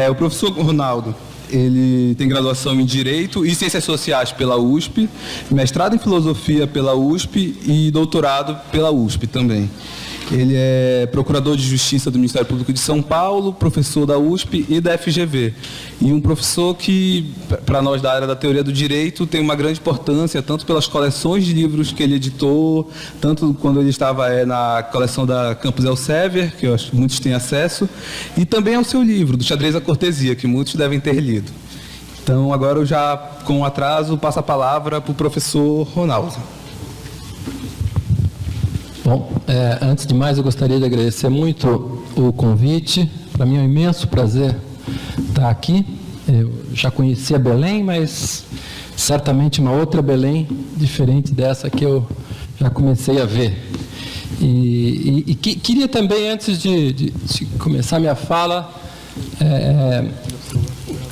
O professor Ronaldo, ele tem graduação em Direito e Ciências Sociais pela USP, mestrado em Filosofia pela USP e doutorado pela USP também. Ele é procurador de Justiça do Ministério Público de São Paulo, professor da USP e da FGV. E um professor que, para nós da área da teoria do direito, tem uma grande importância, tanto pelas coleções de livros que ele editou, tanto quando ele estava na coleção da Campus Elsevier, que eu acho que muitos têm acesso, e também ao seu livro, do Xadrez à Cortesia, que muitos devem ter lido. Então, agora eu já, com atraso, passo a palavra para o professor Ronaldo. Bom, antes de mais, eu gostaria de agradecer muito o convite. Para mim é um imenso prazer estar aqui. Eu já conhecia Belém, mas certamente uma outra Belém, diferente dessa que eu já comecei a ver. Queria também, antes de começar minha fala,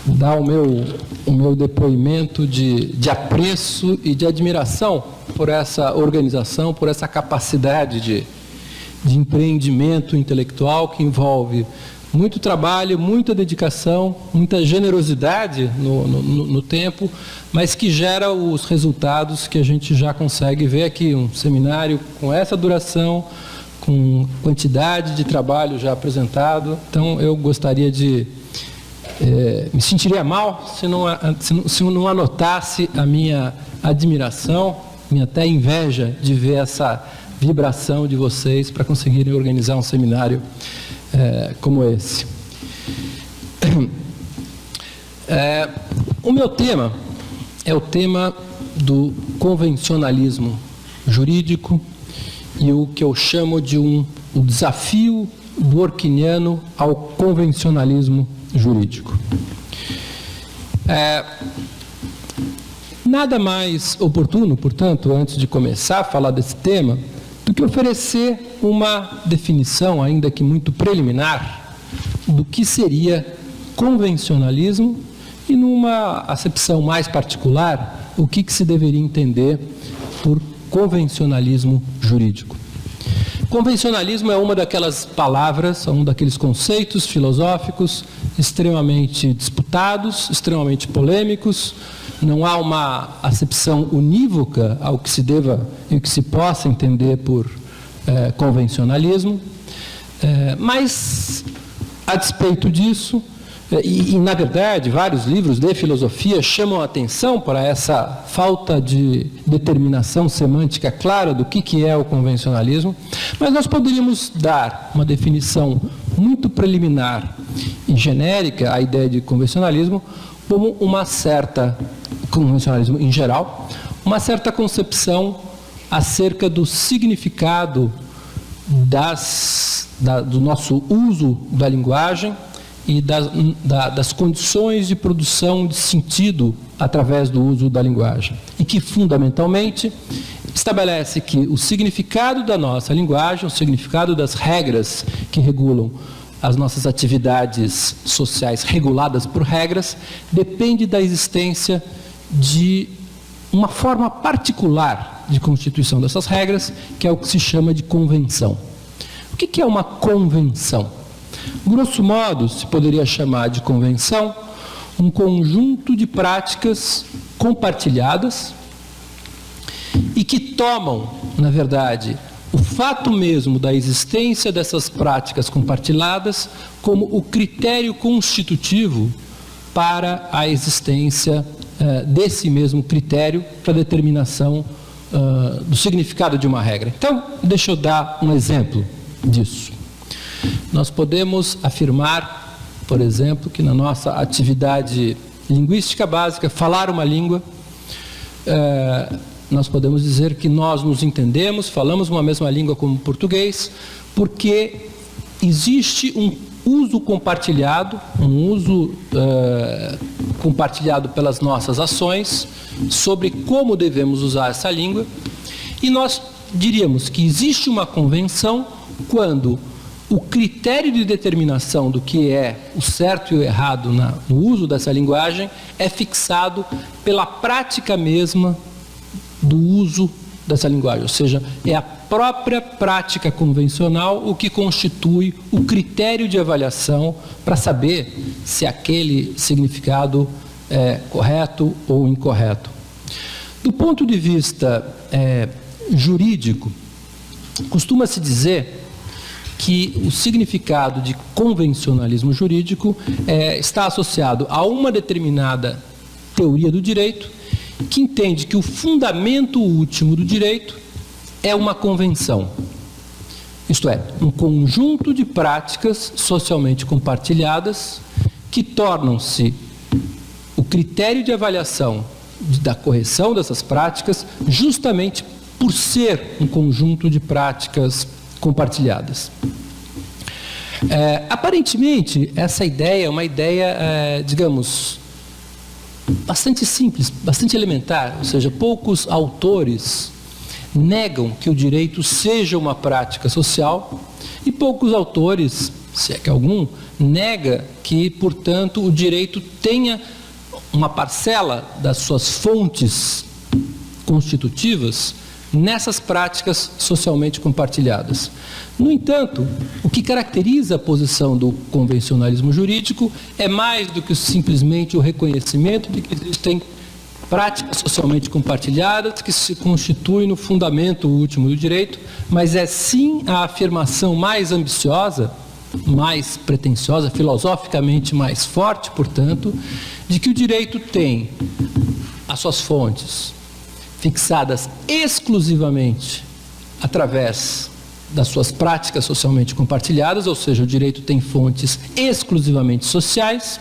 dar o meu depoimento de apreço e de admiração por essa organização, por essa capacidade de empreendimento intelectual que envolve muito trabalho, muita dedicação, muita generosidade no tempo, mas que gera os resultados que a gente já consegue ver aqui. Um seminário com essa duração, com quantidade de trabalho já apresentado. Então, eu gostaria de... me sentiria mal se não anotasse a minha admiração, minha até inveja de ver essa vibração de vocês para conseguirem organizar um seminário como esse. O meu tema é o tema do convencionalismo jurídico e o que eu chamo de o desafio dworkiniano ao convencionalismo jurídico. Nada mais oportuno, portanto, antes de começar a falar desse tema, do que oferecer uma definição, ainda que muito preliminar, do que seria convencionalismo e, numa acepção mais particular, o que se deveria entender por convencionalismo jurídico. Convencionalismo é uma daquelas palavras, um daqueles conceitos filosóficos extremamente disputados, extremamente polêmicos. Não há uma acepção unívoca ao que se deva e o que se possa entender por convencionalismo, mas, a despeito disso, na verdade, vários livros de filosofia chamam a atenção para essa falta de determinação semântica clara do que é o convencionalismo, mas nós poderíamos dar uma definição muito preliminar e genérica à ideia de convencionalismo como uma certa, convencionalismo em geral, uma certa concepção acerca do significado do nosso uso da linguagem e das condições de produção de sentido através do uso da linguagem. E que, fundamentalmente, estabelece que o significado da nossa linguagem, o significado das regras que regulam as nossas atividades sociais reguladas por regras, depende da existência de uma forma particular de constituição dessas regras, que é o que se chama de convenção. O que é uma convenção? Grosso modo, se poderia chamar de convenção um conjunto de práticas compartilhadas e que tomam, na verdade, o fato mesmo da existência dessas práticas compartilhadas como o critério constitutivo para a existência desse mesmo critério para a determinação do significado de uma regra. Então, deixa eu dar um exemplo disso. Nós podemos afirmar, por exemplo, que na nossa atividade linguística básica, falar uma língua, nós podemos dizer que nós nos entendemos, falamos uma mesma língua como português, porque existe um uso compartilhado, compartilhado pelas nossas ações, sobre como devemos usar essa língua, e nós diríamos que existe uma convenção quando o critério de determinação do que é o certo e o errado no uso dessa linguagem é fixado pela prática mesma do uso dessa linguagem, ou seja, é a própria prática convencional o que constitui o critério de avaliação para saber se aquele significado é correto ou incorreto. Do ponto de vista jurídico, costuma-se dizer que o significado de convencionalismo jurídico está associado a uma determinada teoria do direito que entende que o fundamento último do direito é uma convenção, isto é, um conjunto de práticas socialmente compartilhadas que tornam-se o critério de avaliação da correção dessas práticas justamente por ser um conjunto de práticas compartilhadas. Aparentemente, essa ideia é uma ideia, digamos, bastante simples, bastante elementar, ou seja, poucos autores negam que o direito seja uma prática social e poucos autores, se é que algum, nega que, portanto, o direito tenha uma parcela das suas fontes constitutivas nessas práticas socialmente compartilhadas. No entanto, o que caracteriza a posição do convencionalismo jurídico é mais do que simplesmente o reconhecimento de que existem práticas socialmente compartilhadas que se constituem no fundamento último do direito, mas é sim a afirmação mais ambiciosa, mais pretensiosa, filosoficamente mais forte, portanto, de que o direito tem as suas fontes fixadas exclusivamente através das suas práticas socialmente compartilhadas, ou seja, o direito tem fontes exclusivamente sociais,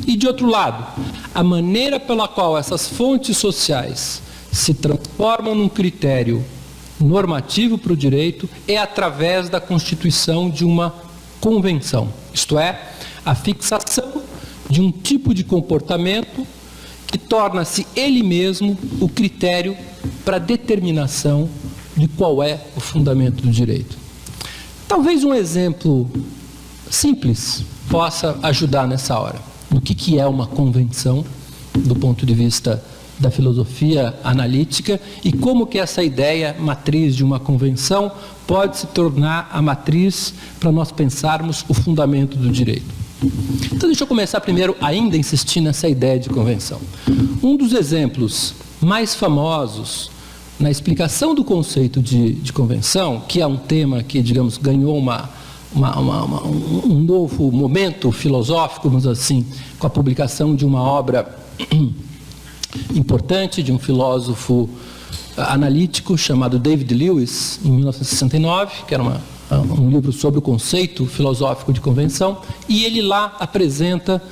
e, de outro lado, a maneira pela qual essas fontes sociais se transformam num critério normativo para o direito é através da constituição de uma convenção, isto é, a fixação de um tipo de comportamento que torna-se ele mesmo o critério para a determinação de qual é o fundamento do direito. Talvez um exemplo simples possa ajudar nessa hora. No que é uma convenção, do ponto de vista da filosofia analítica, e como que essa ideia matriz de uma convenção pode se tornar a matriz para nós pensarmos o fundamento do direito. Então, deixa eu começar primeiro ainda insistindo nessa ideia de convenção. Um dos exemplos mais famosos na explicação do conceito de convenção, que é um tema que, digamos, ganhou um novo momento filosófico, vamos dizer assim, com a publicação de uma obra importante de um filósofo analítico chamado David Lewis, em 1969, que era um livro sobre o conceito filosófico de convenção, e ele lá apresenta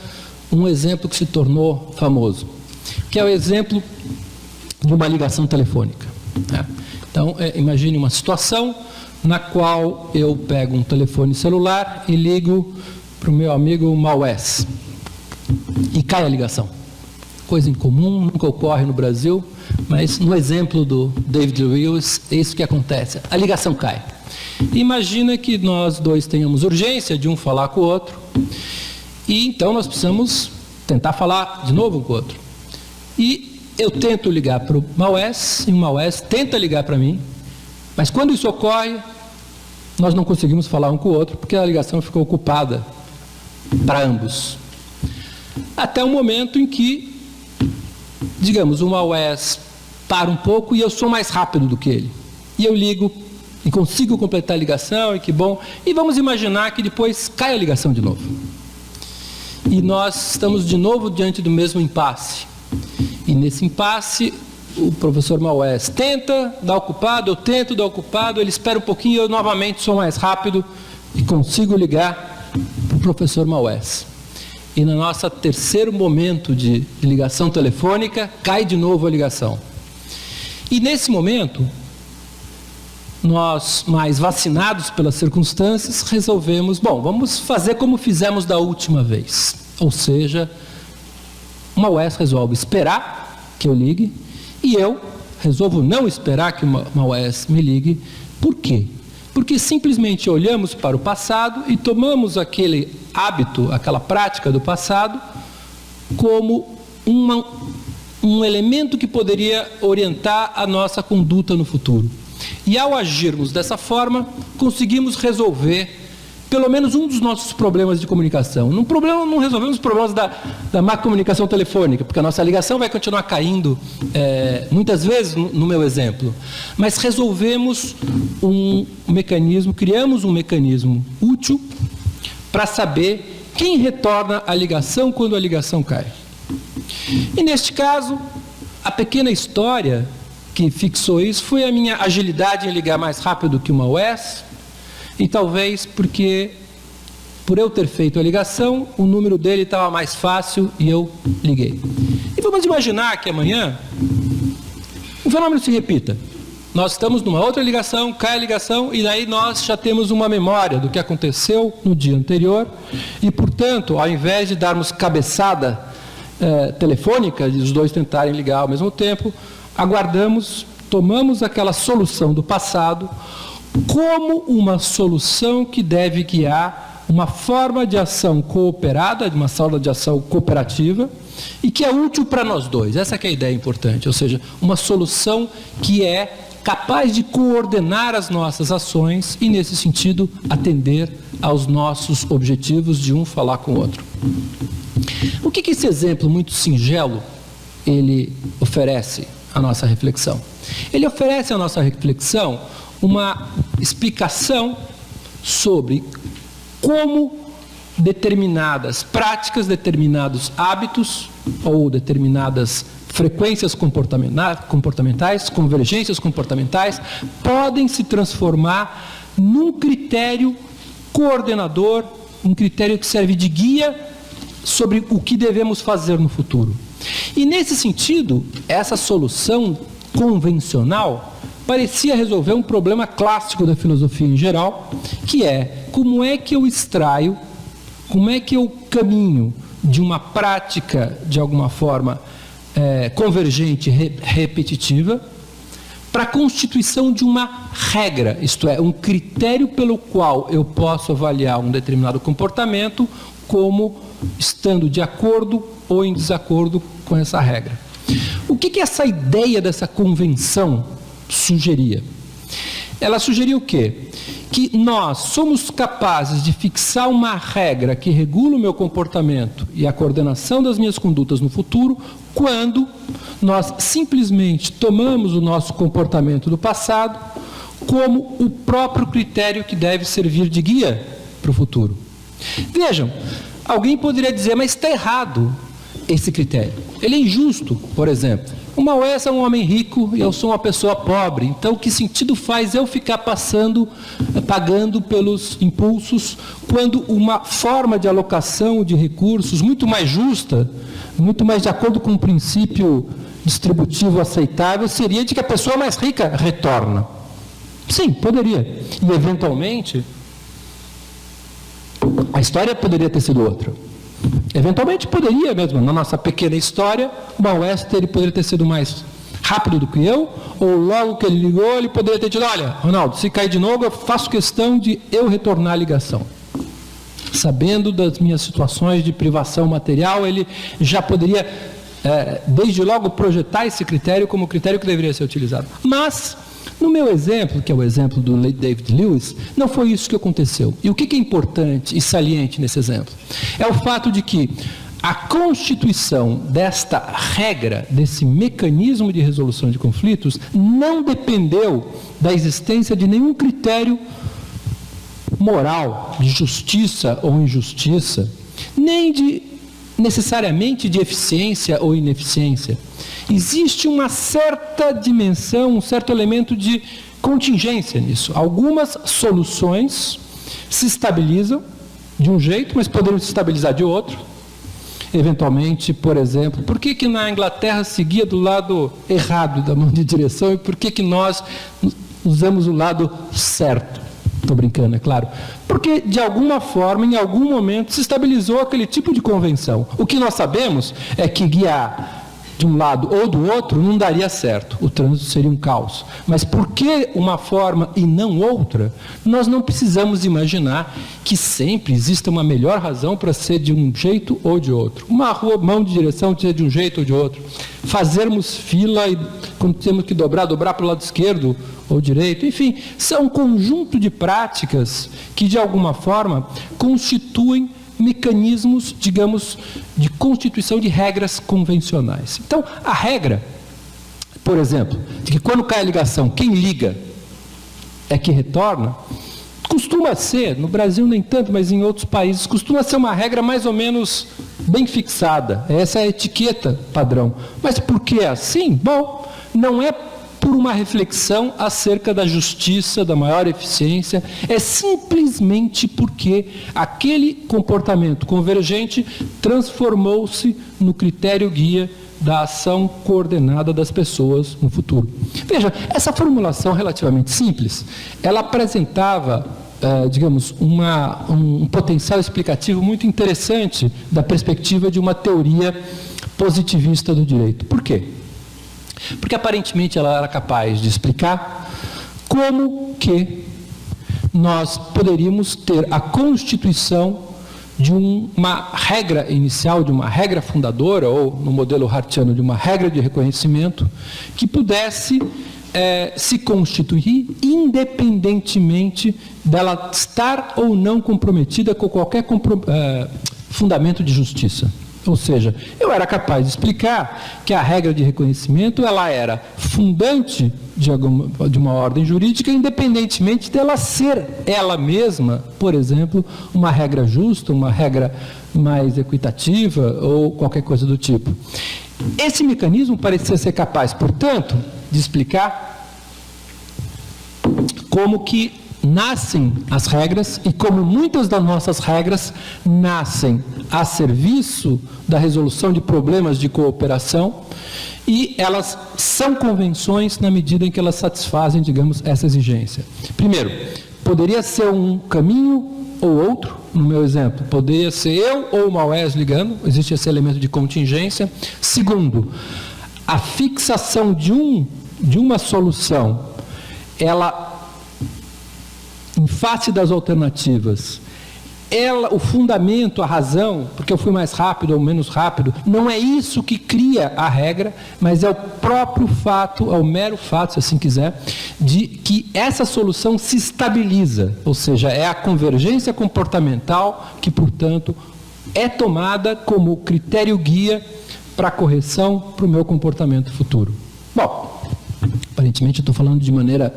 um exemplo que se tornou famoso, que é o exemplo de uma ligação telefônica. Então, imagine uma situação na qual eu pego um telefone celular e ligo para o meu amigo Maués, e cai a ligação. Coisa incomum, nunca ocorre no Brasil, mas no exemplo do David Lewis, é isso que acontece, a ligação cai. Imagina que nós dois tenhamos urgência de um falar com o outro, e então nós precisamos tentar falar de novo com o outro. E eu tento ligar para o Maués, e o Maués tenta ligar para mim, mas quando isso ocorre, nós não conseguimos falar um com o outro, porque a ligação ficou ocupada para ambos. Até o momento em que, digamos, o Maués para um pouco e eu sou mais rápido do que ele. E eu ligo e consigo completar a ligação, e que bom. E vamos imaginar que depois cai a ligação de novo. E nós estamos de novo diante do mesmo impasse. E nesse impasse, o professor Maués tenta dar ocupado, eu tento dar ocupado, ele espera um pouquinho, eu novamente sou mais rápido e consigo ligar para o professor Maués. E no nosso terceiro momento de ligação telefônica, cai de novo a ligação. E nesse momento, nós, mais vacinados pelas circunstâncias, resolvemos, vamos fazer como fizemos da última vez. Ou seja, o Maués resolve esperar que eu ligue, e eu resolvo não esperar que o Maués me ligue. Por quê? Porque simplesmente olhamos para o passado e tomamos aquele hábito, aquela prática do passado, como um elemento que poderia orientar a nossa conduta no futuro. E ao agirmos dessa forma, conseguimos resolver pelo menos um dos nossos problemas de comunicação. Não resolvemos os problemas da má comunicação telefônica, porque a nossa ligação vai continuar caindo, muitas vezes, no meu exemplo. Mas resolvemos criamos um mecanismo útil para saber quem retorna a ligação quando a ligação cai. E neste caso, a pequena história que fixou isso foi a minha agilidade em ligar mais rápido que uma UES, e talvez porque, por eu ter feito a ligação, o número dele estava mais fácil e eu liguei. E vamos imaginar que amanhã o fenômeno se repita. Nós estamos numa outra ligação, cai a ligação, e daí nós já temos uma memória do que aconteceu no dia anterior, e, portanto, ao invés de darmos cabeçada telefônica, de os dois tentarem ligar ao mesmo tempo, aguardamos, tomamos aquela solução do passado como uma solução que deve guiar uma forma de ação cooperada, uma forma de ação cooperativa, e que é útil para nós dois. Essa que é a ideia importante, ou seja, uma solução que é capaz de coordenar as nossas ações e, nesse sentido, atender aos nossos objetivos de um falar com o outro. O que esse exemplo muito singelo ele oferece à nossa reflexão? Ele oferece à nossa reflexão uma explicação sobre como determinadas práticas, determinados hábitos ou determinadas frequências comportamentais, convergências comportamentais, podem se transformar num critério coordenador, um critério que serve de guia sobre o que devemos fazer no futuro. E, nesse sentido, essa solução convencional parecia resolver um problema clássico da filosofia em geral, que é como é que eu extraio, como é que eu caminho de uma prática, de alguma forma, convergente, repetitiva, para a constituição de uma regra, isto é, um critério pelo qual eu posso avaliar um determinado comportamento como estando de acordo ou em desacordo com essa regra. O que essa ideia dessa convenção sugeria? Ela sugeria o quê? Que nós somos capazes de fixar uma regra que regula o meu comportamento e a coordenação das minhas condutas no futuro quando nós simplesmente tomamos o nosso comportamento do passado como o próprio critério que deve servir de guia para o futuro. Vejam, alguém poderia dizer, mas está errado esse critério. Ele é injusto, por exemplo. Uma UES é um homem rico e eu sou uma pessoa pobre. Então, que sentido faz eu ficar pagando pelos impulsos, quando uma forma de alocação de recursos muito mais justa, muito mais de acordo com um princípio distributivo aceitável, seria de que a pessoa mais rica retorna? Sim, poderia. E, eventualmente, a história poderia ter sido outra. Eventualmente poderia mesmo, na nossa pequena história, o UES poderia ter sido mais rápido do que eu, ou logo que ele ligou, ele poderia ter dito, olha, Ronaldo, se cair de novo, eu faço questão de eu retornar a ligação. Sabendo das minhas situações de privação material, ele já poderia, desde logo, projetar esse critério como o critério que deveria ser utilizado. Mas, no meu exemplo, que é o exemplo do David Lewis, não foi isso que aconteceu. E o que é importante e saliente nesse exemplo? É o fato de que a constituição desta regra, desse mecanismo de resolução de conflitos, não dependeu da existência de nenhum critério moral, de justiça ou injustiça, nem necessariamente de eficiência ou ineficiência. Existe uma certa dimensão, um certo elemento de contingência nisso. Algumas soluções se estabilizam de um jeito, mas poderiam se estabilizar de outro. Eventualmente, por exemplo, por que na Inglaterra seguia do lado errado da mão de direção e por que nós usamos o lado certo? Estou brincando, é claro. Porque, de alguma forma, em algum momento, se estabilizou aquele tipo de convenção. O que nós sabemos é que guiar de um lado ou do outro, não daria certo, o trânsito seria um caos. Mas por que uma forma e não outra? Nós não precisamos imaginar que sempre exista uma melhor razão para ser de um jeito ou de outro. Uma rua, mão de direção, ser de um jeito ou de outro. Fazermos fila e quando temos que dobrar para o lado esquerdo ou direito. Enfim, são um conjunto de práticas que, de alguma forma, constituem mecanismos, digamos, de constituição de regras convencionais. Então, a regra, por exemplo, de que quando cai a ligação, quem liga é que retorna, costuma ser, no Brasil nem tanto, mas em outros países, costuma ser uma regra mais ou menos bem fixada. Essa é a etiqueta padrão. Mas por que é assim? Bom, não é por uma reflexão acerca da justiça, da maior eficiência, é simplesmente porque aquele comportamento convergente transformou-se no critério guia da ação coordenada das pessoas no futuro. Veja, essa formulação relativamente simples, ela apresentava, digamos, um potencial explicativo muito interessante da perspectiva de uma teoria positivista do direito. Por quê? Porque aparentemente ela era capaz de explicar como que nós poderíamos ter a constituição de uma regra inicial, de uma regra fundadora, ou no modelo hartiano, de uma regra de reconhecimento, que pudesse se constituir independentemente dela estar ou não comprometida com qualquer fundamento de justiça. Ou seja, eu era capaz de explicar que a regra de reconhecimento ela era fundante de uma ordem jurídica, independentemente dela ser ela mesma, por exemplo, uma regra justa, uma regra mais equitativa ou qualquer coisa do tipo. Esse mecanismo parecia ser capaz, portanto, de explicar como que nascem as regras e como muitas das nossas regras nascem a serviço da resolução de problemas de cooperação e elas são convenções na medida em que elas satisfazem, digamos, essa exigência. Primeiro, poderia ser um caminho ou outro, no meu exemplo, poderia ser eu ou o Maués ligando, existe esse elemento de contingência. Segundo, a fixação de uma solução, ela em face das alternativas, o fundamento, a razão, porque eu fui mais rápido ou menos rápido, não é isso que cria a regra, mas é o próprio fato, é o mero fato, se assim quiser, de que essa solução se estabiliza, ou seja, é a convergência comportamental que, portanto, é tomada como critério guia para a correção para o meu comportamento futuro. Bom, aparentemente eu estou falando de maneira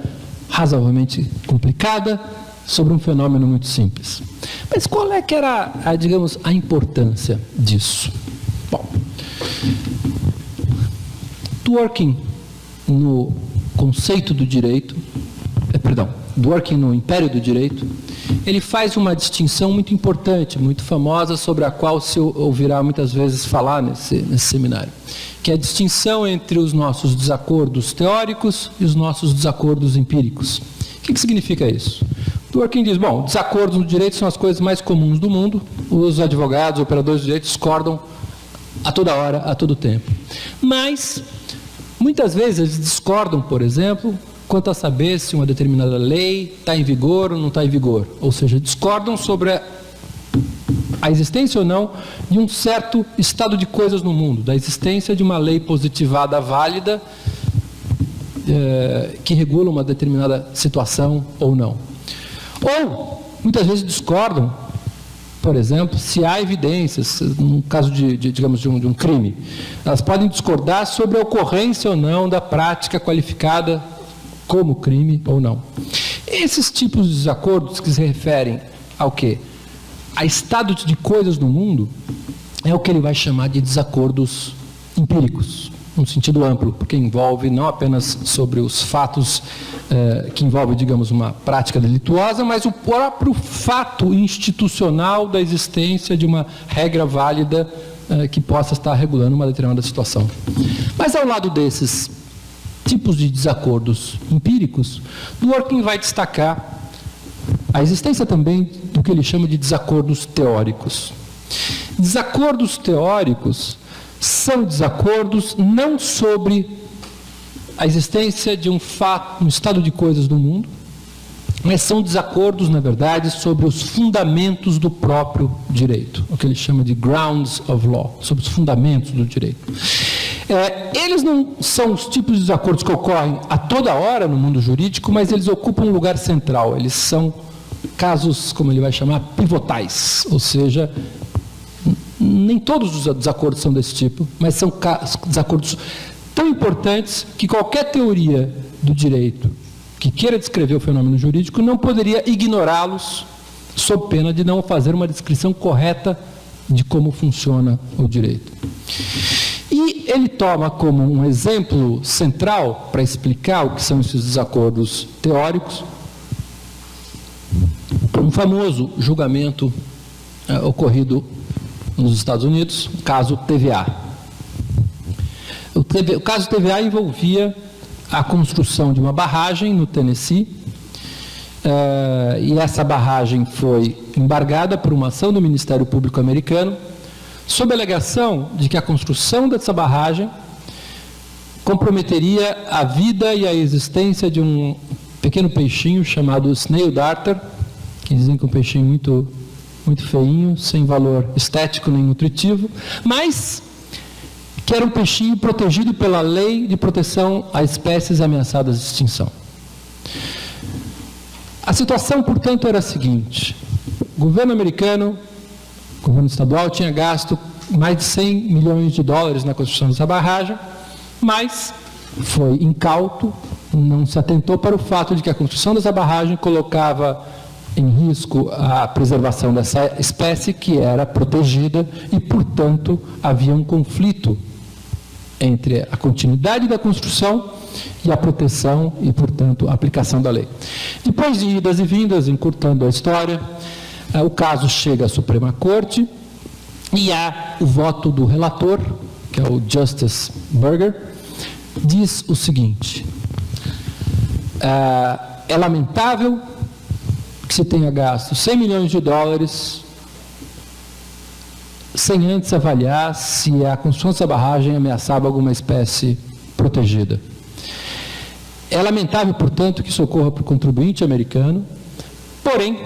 razoavelmente complicada sobre um fenômeno muito simples. Mas qual é que era, digamos, a importância disso? Bom, Dworkin, no conceito do direito, Dworkin no Império do Direito, ele faz uma distinção muito importante, muito famosa, sobre a qual se ouvirá muitas vezes falar nesse seminário, que é a distinção entre os nossos desacordos teóricos e os nossos desacordos empíricos. O que significa isso? Dworkin diz, bom, desacordos no direito são as coisas mais comuns do mundo, os advogados, operadores de direito discordam a toda hora, a todo tempo. Mas, muitas vezes eles discordam, por exemplo, quanto a saber se uma determinada lei está em vigor ou não está em vigor. Ou seja, discordam sobre a existência ou não de um certo estado de coisas no mundo, da existência de uma lei positivada válida que regula uma determinada situação ou não. Ou, muitas vezes discordam, por exemplo, se há evidências, no caso digamos, de um crime. Elas podem discordar sobre a ocorrência ou não da prática qualificada como crime ou não. Esses tipos de desacordos que se referem ao quê? A estado de coisas no mundo é o que ele vai chamar de desacordos empíricos, num sentido amplo, porque envolve não apenas sobre os fatos que envolvem, digamos, uma prática delituosa, mas o próprio fato institucional da existência de uma regra válida que possa estar regulando uma determinada situação. Mas ao lado desses tipos de desacordos empíricos, Dworkin vai destacar a existência também do que ele chama de desacordos teóricos. Desacordos teóricos são desacordos não sobre a existência de um fato, um estado de coisas no mundo, mas são desacordos, na verdade, sobre os fundamentos do próprio direito, o que ele chama de grounds of law, sobre os fundamentos do direito. Eles não são os tipos de desacordos que ocorrem a toda hora no mundo jurídico, mas eles ocupam um lugar central. Eles são casos, como ele vai chamar, pivotais, ou seja, nem todos os desacordos são desse tipo, mas são desacordos tão importantes que qualquer teoria do direito que queira descrever o fenômeno jurídico não poderia ignorá-los sob pena de não fazer uma descrição correta de como funciona o direito. E ele toma como um exemplo central para explicar o que são esses desacordos teóricos um famoso julgamento ocorrido nos Estados Unidos, o caso TVA. O caso TVA envolvia a construção de uma barragem no Tennessee, e essa barragem foi embargada por uma ação do Ministério Público americano, sob a alegação de que a construção dessa barragem comprometeria a vida e a existência de um pequeno peixinho chamado snail darter, que dizem que é um peixinho muito, muito feinho, sem valor estético nem nutritivo, mas que era um peixinho protegido pela Lei de Proteção a Espécies Ameaçadas de Extinção. A situação, portanto, era a seguinte: o governo americano, o governo estadual, tinha gasto mais de 100 milhões de dólares na construção dessa barragem, mas foi incauto, não se atentou para o fato de que a construção dessa barragem colocava em risco a preservação dessa espécie que era protegida e, portanto, havia um conflito entre a continuidade da construção e a proteção e, portanto, a aplicação da lei. Depois de idas e vindas, encurtando a história, o caso chega à Suprema Corte e há o voto do relator, que é o Justice Burger, diz o seguinte: é lamentável que se tenha gasto 100 milhões de dólares sem antes avaliar se a construção dessa barragem ameaçava alguma espécie protegida. É lamentável, portanto, que isso ocorra para o contribuinte americano, porém,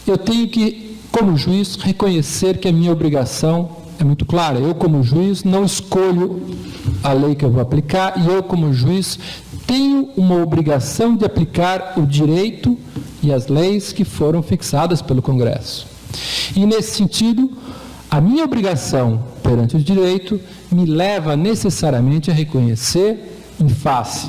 eu tenho que, como juiz, reconhecer que a minha obrigação é muito clara. Eu, como juiz, não escolho a lei que eu vou aplicar e eu, como juiz, tenho uma obrigação de aplicar o direito e as leis que foram fixadas pelo Congresso. E, nesse sentido, a minha obrigação perante o direito me leva necessariamente a reconhecer, em face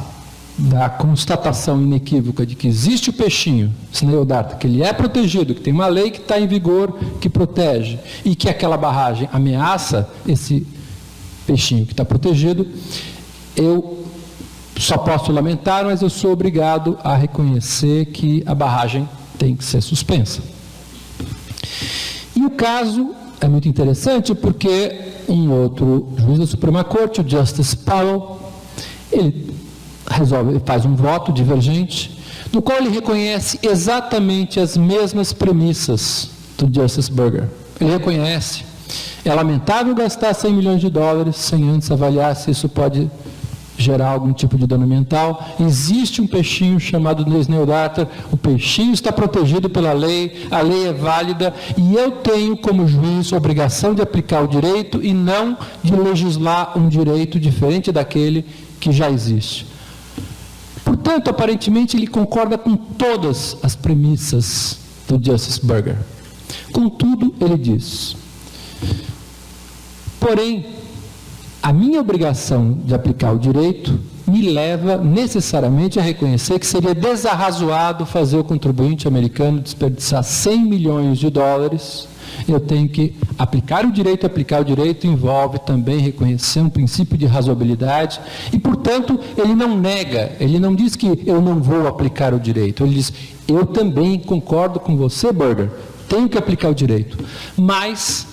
da constatação inequívoca de que existe o peixinho, snail darter, que ele é protegido, que tem uma lei que está em vigor, que protege, e que aquela barragem ameaça esse peixinho que está protegido, eu só posso lamentar, mas eu sou obrigado a reconhecer que a barragem tem que ser suspensa. E o caso é muito interessante porque um outro juiz da Suprema Corte, o Justice Powell, ele faz um voto divergente, no qual ele reconhece exatamente as mesmas premissas do Justice Burger. Ele reconhece: é lamentável gastar 100 milhões de dólares sem antes avaliar se isso pode gerar algum tipo de dano ambiental. Existe um peixinho chamado snail darter, o peixinho está protegido pela lei, a lei é válida e eu tenho, como juiz, a obrigação de aplicar o direito e não de legislar um direito diferente daquele que já existe. Portanto, aparentemente, ele concorda com todas as premissas do Justice Burger. Contudo, ele diz: porém, a minha obrigação de aplicar o direito me leva necessariamente a reconhecer que seria desarrazoado fazer o contribuinte americano desperdiçar 100 milhões de dólares. Eu tenho que aplicar o direito envolve também reconhecer um princípio de razoabilidade e, portanto, ele não nega, ele não diz que eu não vou aplicar o direito, ele diz: eu também concordo com você, Burger, tenho que aplicar o direito, mas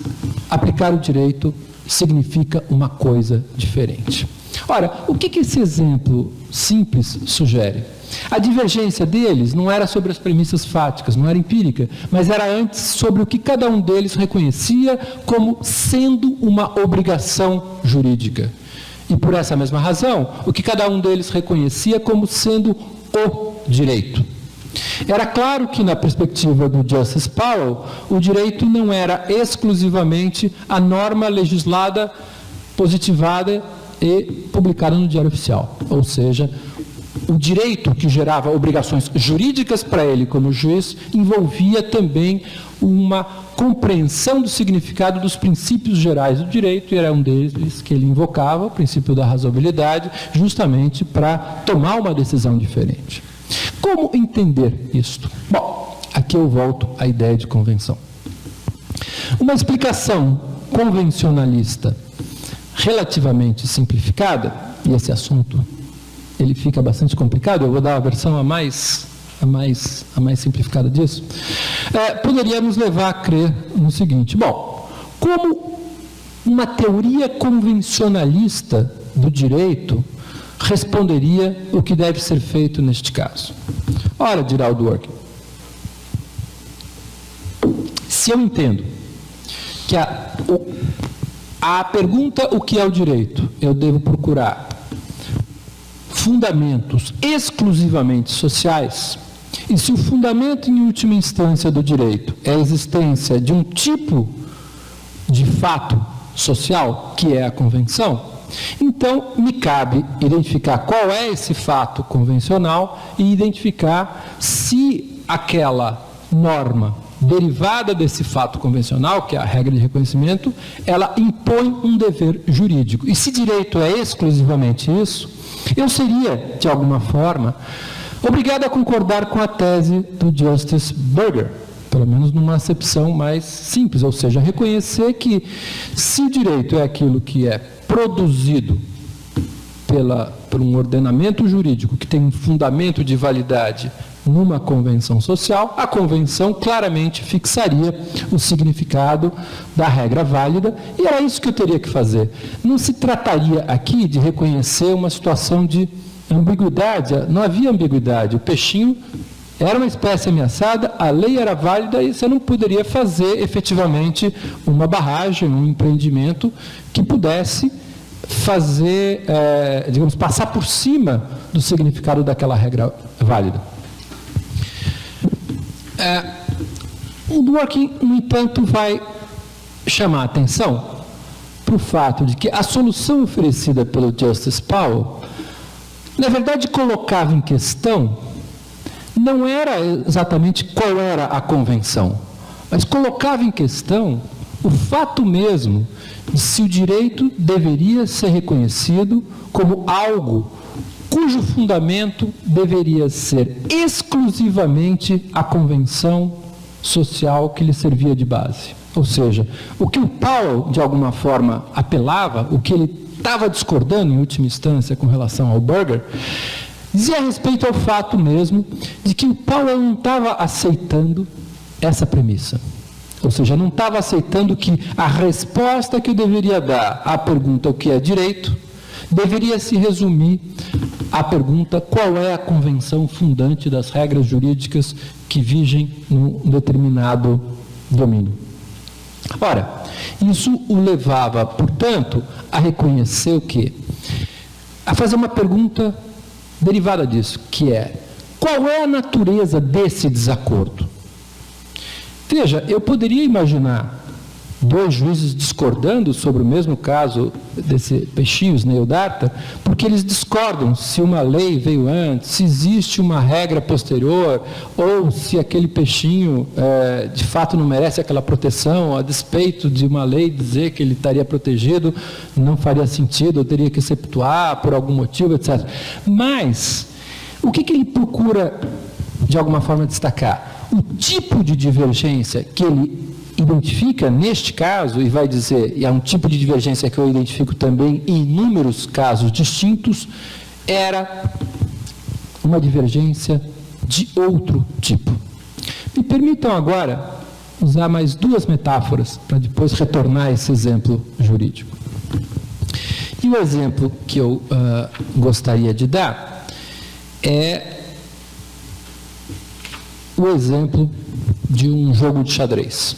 aplicar o direito significa uma coisa diferente. Ora, o que esse exemplo simples sugere? A divergência deles não era sobre as premissas fáticas, não era empírica, mas era antes sobre o que cada um deles reconhecia como sendo uma obrigação jurídica. E por essa mesma razão, o que cada um deles reconhecia como sendo o direito. Era claro que, na perspectiva do Justice Powell, o direito não era exclusivamente a norma legislada, positivada e publicada no Diário Oficial. Ou seja, o direito que gerava obrigações jurídicas para ele como juiz envolvia também uma compreensão do significado dos princípios gerais do direito, e era um deles que ele invocava, o princípio da razoabilidade, justamente para tomar uma decisão diferente. Como entender isto? Bom, aqui eu volto à ideia de convenção. Uma explicação convencionalista relativamente simplificada, e esse assunto ele fica bastante complicado, eu vou dar a versão a mais simplificada disso, poderia nos levar a crer no seguinte: bom, como uma teoria convencionalista do direito responderia o que deve ser feito neste caso? Ora, dirá o Dworkin, se eu entendo que a pergunta o que é o direito, eu devo procurar fundamentos exclusivamente sociais, e se o fundamento em última instância do direito é a existência de um tipo de fato social, que é a convenção, então me cabe identificar qual é esse fato convencional e identificar se aquela norma derivada desse fato convencional, que é a regra de reconhecimento, ela impõe um dever jurídico. E se direito é exclusivamente isso, eu seria, de alguma forma, obrigado a concordar com a tese do Justice Burger, pelo menos numa acepção mais simples, ou seja, reconhecer que se o direito é aquilo que é produzido por um ordenamento jurídico que tem um fundamento de validade numa convenção social, a convenção claramente fixaria o significado da regra válida, e era isso que eu teria que fazer. Não se trataria aqui de reconhecer uma situação de ambiguidade, não havia ambiguidade, o peixinho era uma espécie ameaçada, a lei era válida e você não poderia fazer efetivamente uma barragem, um empreendimento que pudesse fazer, digamos, passar por cima do significado daquela regra válida. O Dworkin, no entanto, vai chamar a atenção para o fato de que a solução oferecida pelo Justice Powell, na verdade, colocava em questão não era exatamente qual era a convenção, mas colocava em questão o fato mesmo de se o direito deveria ser reconhecido como algo cujo fundamento deveria ser exclusivamente a convenção social que lhe servia de base. Ou seja, o que o Powell, de alguma forma, apelava, o que ele estava discordando, em última instância, com relação ao Burger, dizia respeito ao fato mesmo de que o Powell não estava aceitando essa premissa. Ou seja, não estava aceitando que a resposta que eu deveria dar à pergunta o que é direito deveria se resumir à pergunta qual é a convenção fundante das regras jurídicas que vigem num determinado domínio. Ora, isso o levava, portanto, a reconhecer o quê? A fazer uma pergunta derivada disso, que é: qual é a natureza desse desacordo? Veja, eu poderia imaginar dois juízes discordando sobre o mesmo caso desse peixinho, Snail-Darta, porque eles discordam se uma lei veio antes, se existe uma regra posterior, ou se aquele peixinho de fato não merece aquela proteção, a despeito de uma lei dizer que ele estaria protegido, não faria sentido, ou teria que exceptuar por algum motivo, etc. Mas, o que ele procura, de alguma forma, destacar? O tipo de divergência que ele identifica neste caso, e vai dizer, e é um tipo de divergência que eu identifico também em inúmeros casos distintos, era uma divergência de outro tipo. Me permitam agora usar mais duas metáforas para depois retornar a esse exemplo jurídico. E o exemplo que eu gostaria de dar é o exemplo de um jogo de xadrez.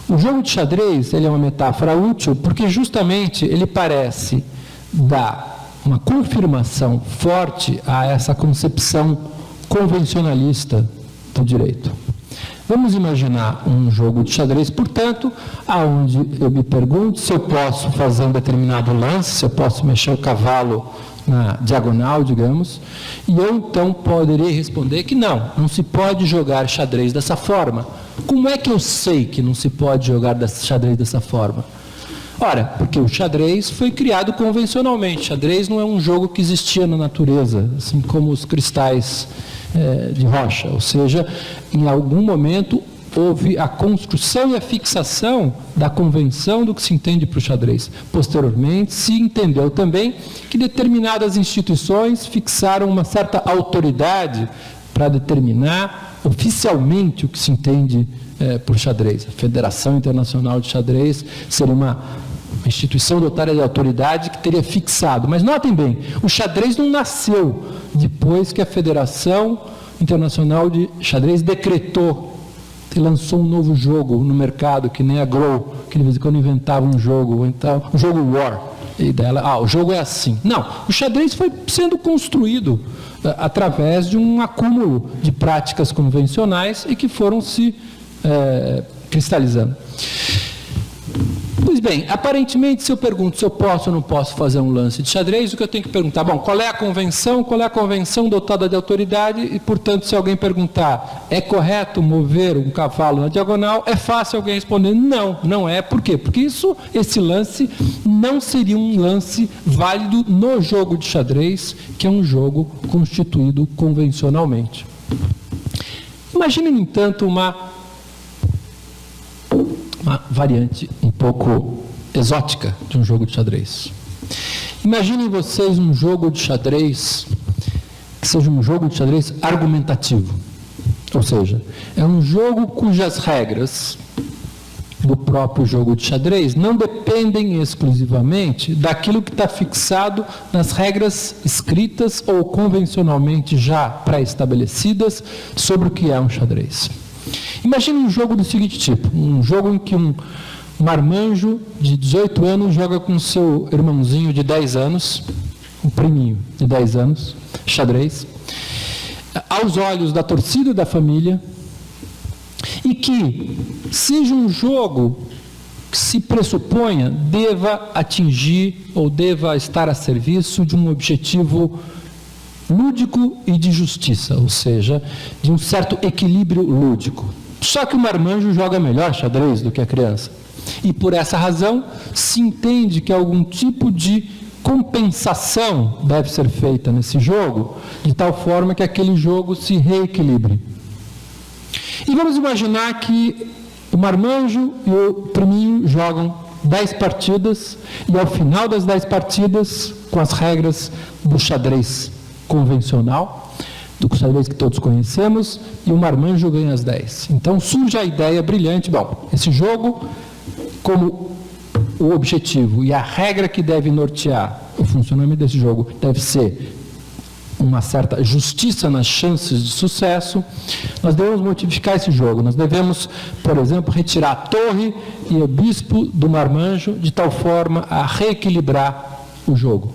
O jogo de xadrez, ele é uma metáfora útil porque justamente ele parece dar uma confirmação forte a essa concepção convencionalista do direito. Vamos imaginar um jogo de xadrez, portanto, aonde eu me pergunto se eu posso fazer um determinado lance, se eu posso mexer o cavalo na diagonal, digamos, e eu então poderia responder que não se pode jogar xadrez dessa forma. Como é que eu sei que não se pode jogar xadrez dessa forma? Ora, porque o xadrez foi criado convencionalmente. Xadrez não é um jogo que existia na natureza, assim como os cristais de rocha. Ou seja, em algum momento houve a construção e a fixação da convenção do que se entende para o xadrez. Posteriormente, se entendeu também que determinadas instituições fixaram uma certa autoridade para determinar oficialmente o que se entende por xadrez. A Federação Internacional de Xadrez seria uma instituição dotada de autoridade que teria fixado. Mas notem bem, o xadrez não nasceu depois que a Federação Internacional de Xadrez decretou e lançou um novo jogo no mercado, que nem a Grow, que de vez em quando inventava um jogo, então, um jogo War, e dela, o jogo é assim. Não, o xadrez foi sendo construído através de um acúmulo de práticas convencionais e que foram se cristalizando. Pois bem, aparentemente, se eu pergunto se eu posso ou não posso fazer um lance de xadrez, o que eu tenho que perguntar? Bom, qual é a convenção? Qual é a convenção dotada de autoridade? E, portanto, se alguém perguntar, é correto mover um cavalo na diagonal? É fácil alguém responder, não é. Por quê? Porque esse lance não seria um lance válido no jogo de xadrez, que é um jogo constituído convencionalmente. Imagine, no entanto, uma variante um pouco exótica de um jogo de xadrez. Imaginem vocês um jogo de xadrez que seja um jogo de xadrez argumentativo. Ou seja, é um jogo cujas regras do próprio jogo de xadrez não dependem exclusivamente daquilo que está fixado nas regras escritas ou convencionalmente já pré-estabelecidas sobre o que é um xadrez. Imagine um jogo do seguinte tipo, um jogo em que um marmanjo de 18 anos joga com seu irmãozinho de 10 anos, um priminho de 10 anos, xadrez, aos olhos da torcida e da família, e que seja um jogo que se pressuponha deva atingir ou deva estar a serviço de um objetivo lúdico e de justiça, ou seja, de um certo equilíbrio lúdico. Só que o marmanjo joga melhor xadrez do que a criança. E por essa razão se entende que algum tipo de compensação deve ser feita nesse jogo, de tal forma que aquele jogo se reequilibre. E vamos imaginar que o marmanjo e o priminho jogam 10 partidas, e ao final das 10 partidas, com as regras do xadrez convencional, do xadrez que todos conhecemos, e o marmanjo ganha as 10. Então surge a ideia brilhante, bom, esse jogo, como o objetivo e a regra que deve nortear o funcionamento desse jogo deve ser uma certa justiça nas chances de sucesso, nós devemos modificar esse jogo. Nós devemos, por exemplo, retirar a torre e o bispo do marmanjo de tal forma a reequilibrar o jogo.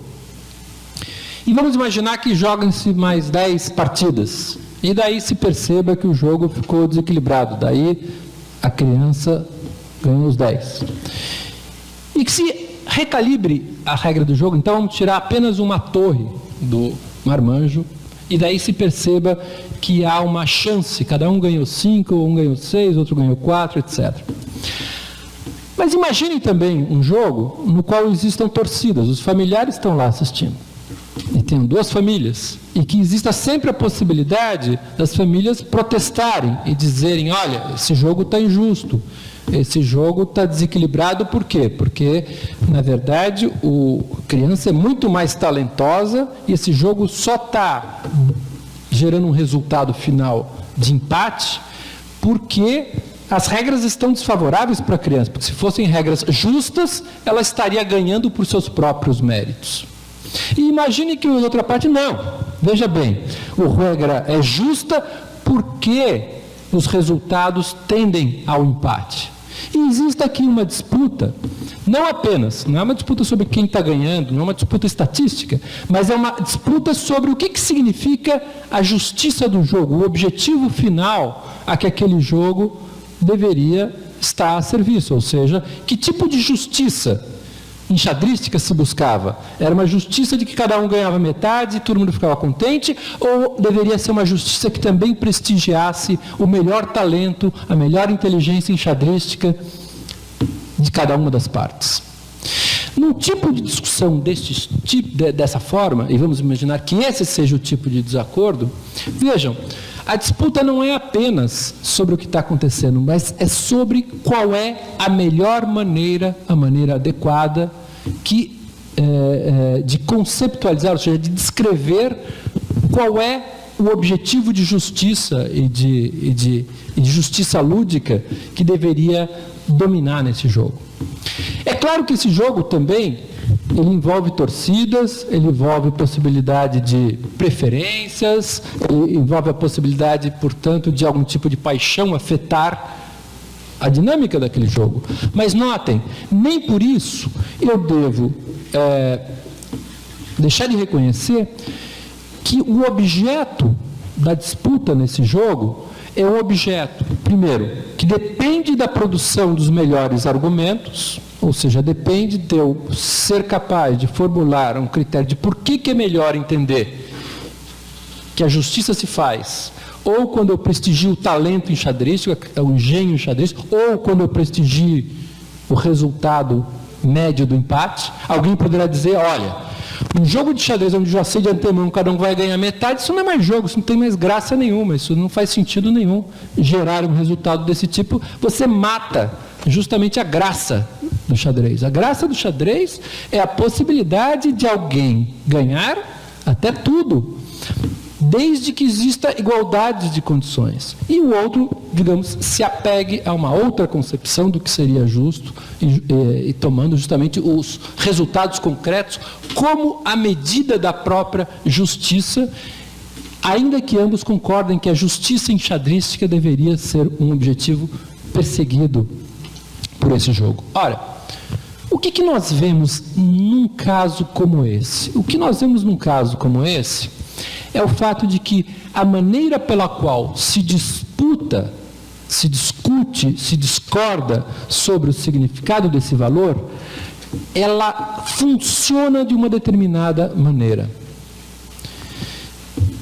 E vamos imaginar que jogam-se mais 10 partidas. E daí se perceba que o jogo ficou desequilibrado. Daí a criança ganhou os 10. E que se recalibre a regra do jogo, então vamos tirar apenas uma torre do marmanjo. E daí se perceba que há uma chance. Cada um ganhou 5, um ganhou 6, outro ganhou 4, etc. Mas imaginem também um jogo no qual existam torcidas. Os familiares estão lá assistindo. E tem duas famílias, e que exista sempre a possibilidade das famílias protestarem e dizerem, olha, esse jogo está injusto, esse jogo está desequilibrado, por quê? Porque, na verdade, a criança é muito mais talentosa e esse jogo só está gerando um resultado final de empate porque as regras estão desfavoráveis para a criança, porque se fossem regras justas, ela estaria ganhando por seus próprios méritos. E imagine que a outra parte, não. Veja bem, a regra é justa porque os resultados tendem ao empate. E existe aqui uma disputa, não é uma disputa sobre quem está ganhando, não é uma disputa estatística, mas é uma disputa sobre o que significa a justiça do jogo, o objetivo final a que aquele jogo deveria estar a serviço, ou seja, que tipo de justiça enxadrística se buscava? Era uma justiça de que cada um ganhava metade e todo mundo ficava contente, ou deveria ser uma justiça que também prestigiasse o melhor talento, a melhor inteligência enxadrística de cada uma das partes? Num tipo de discussão dessa forma, e vamos imaginar que esse seja o tipo de desacordo, vejam, a disputa não é apenas sobre o que está acontecendo, mas é sobre qual é a melhor maneira, a maneira adequada de conceptualizar, ou seja, de descrever qual é o objetivo de justiça e de justiça lúdica que deveria dominar nesse jogo. É claro que esse jogo também ele envolve torcidas, ele envolve possibilidade de preferências, ele envolve a possibilidade, portanto, de algum tipo de paixão afetar a dinâmica daquele jogo. Mas notem, nem por isso eu devo deixar de reconhecer que o objeto da disputa nesse jogo é um objeto, primeiro, que depende da produção dos melhores argumentos, ou seja, depende de eu ser capaz de formular um critério de por que é melhor entender que a justiça se faz, ou quando eu prestigio o talento enxadrístico, o engenho enxadrístico, ou quando eu prestigio o resultado médio do empate. Alguém poderá dizer, olha, um jogo de xadrez onde já sei de antemão cada um vai ganhar metade, isso não é mais jogo, isso não tem mais graça nenhuma, isso não faz sentido nenhum. Gerar um resultado desse tipo, você mata justamente a graça do xadrez. A graça do xadrez é a possibilidade de alguém ganhar até tudo, desde que exista igualdade de condições. E o outro, digamos, se apegue a uma outra concepção do que seria justo e tomando justamente os resultados concretos como a medida da própria justiça, ainda que ambos concordem que a justiça enxadrística deveria ser um objetivo perseguido por esse jogo. Ora, o que nós vemos num caso como esse? O que nós vemos num caso como esse é o fato de que a maneira pela qual se disputa, se discute, se discorda sobre o significado desse valor, ela funciona de uma determinada maneira.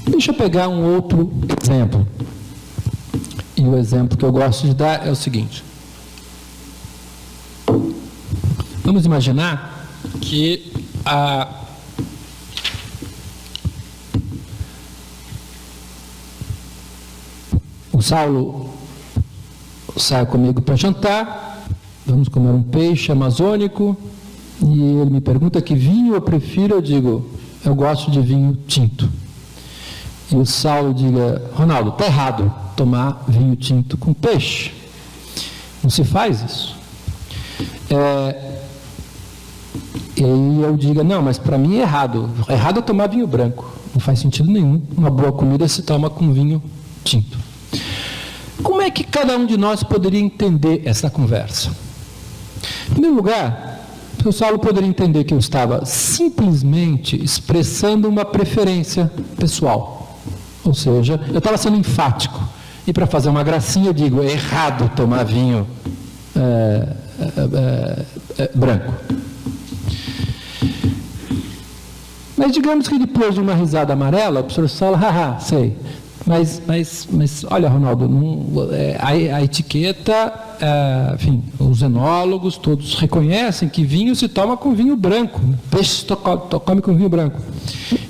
Deixa eu pegar um outro exemplo. E o exemplo que eu gosto de dar é o seguinte. Vamos imaginar que o Saulo sai comigo para jantar, vamos comer um peixe amazônico, e ele me pergunta que vinho eu prefiro, eu digo, eu gosto de vinho tinto. E o Saulo diga, Ronaldo, está errado tomar vinho tinto com peixe. Não se faz isso. E aí eu diga, não, mas para mim é errado. Errado é tomar vinho branco. Não faz sentido nenhum. Uma boa comida se toma com vinho tinto. Como é que cada um de nós poderia entender essa conversa? Em primeiro lugar, o Saulo poderia entender que eu estava simplesmente expressando uma preferência pessoal. Ou seja, eu estava sendo enfático. E para fazer uma gracinha eu digo, é errado tomar vinho branco. Mas digamos que depois de uma risada amarela, o professor Saulo, haha, sei. Mas olha, Ronaldo, a etiqueta, enfim, os enólogos todos reconhecem que vinho se toma com vinho branco, peixe se come com vinho branco.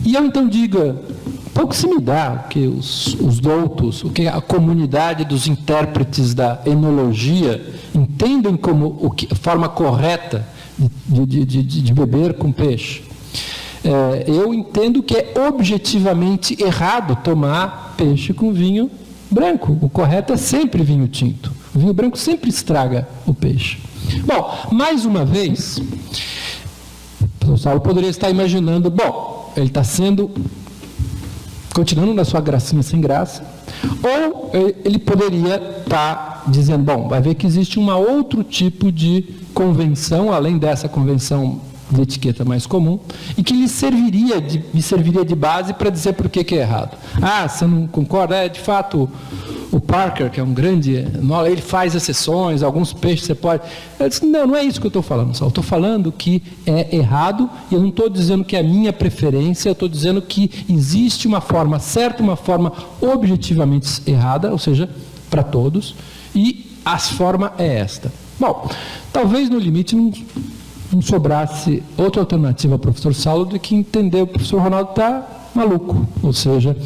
E eu então digo, pouco se me dá que os doutos, o que a comunidade dos intérpretes da enologia entendem como a forma correta de beber com peixe. Eu entendo que é objetivamente errado tomar peixe com vinho branco. O correto é sempre vinho tinto. O vinho branco sempre estraga o peixe. Bom, mais uma vez, o professor Saulo poderia estar imaginando, bom, ele está continuando na sua gracinha sem graça, ou ele poderia estar dizendo, bom, vai ver que existe um outro tipo de convenção, além dessa convenção de etiqueta mais comum, e que me serviria de base para dizer por que é errado. Ah, você não concorda? De fato, o Parker, que é um grande enólogo, ele faz exceções, alguns peixes você pode... Eu disse, não é isso que eu estou falando, Saulo. Eu estou falando que é errado, e eu não estou dizendo que é a minha preferência, eu estou dizendo que existe uma forma certa, uma forma objetivamente errada, ou seja, para todos, e a forma é esta. Bom, talvez no limite não sobrasse outra alternativa ao professor Saulo do que entender o professor Ronaldo está maluco. Ou seja,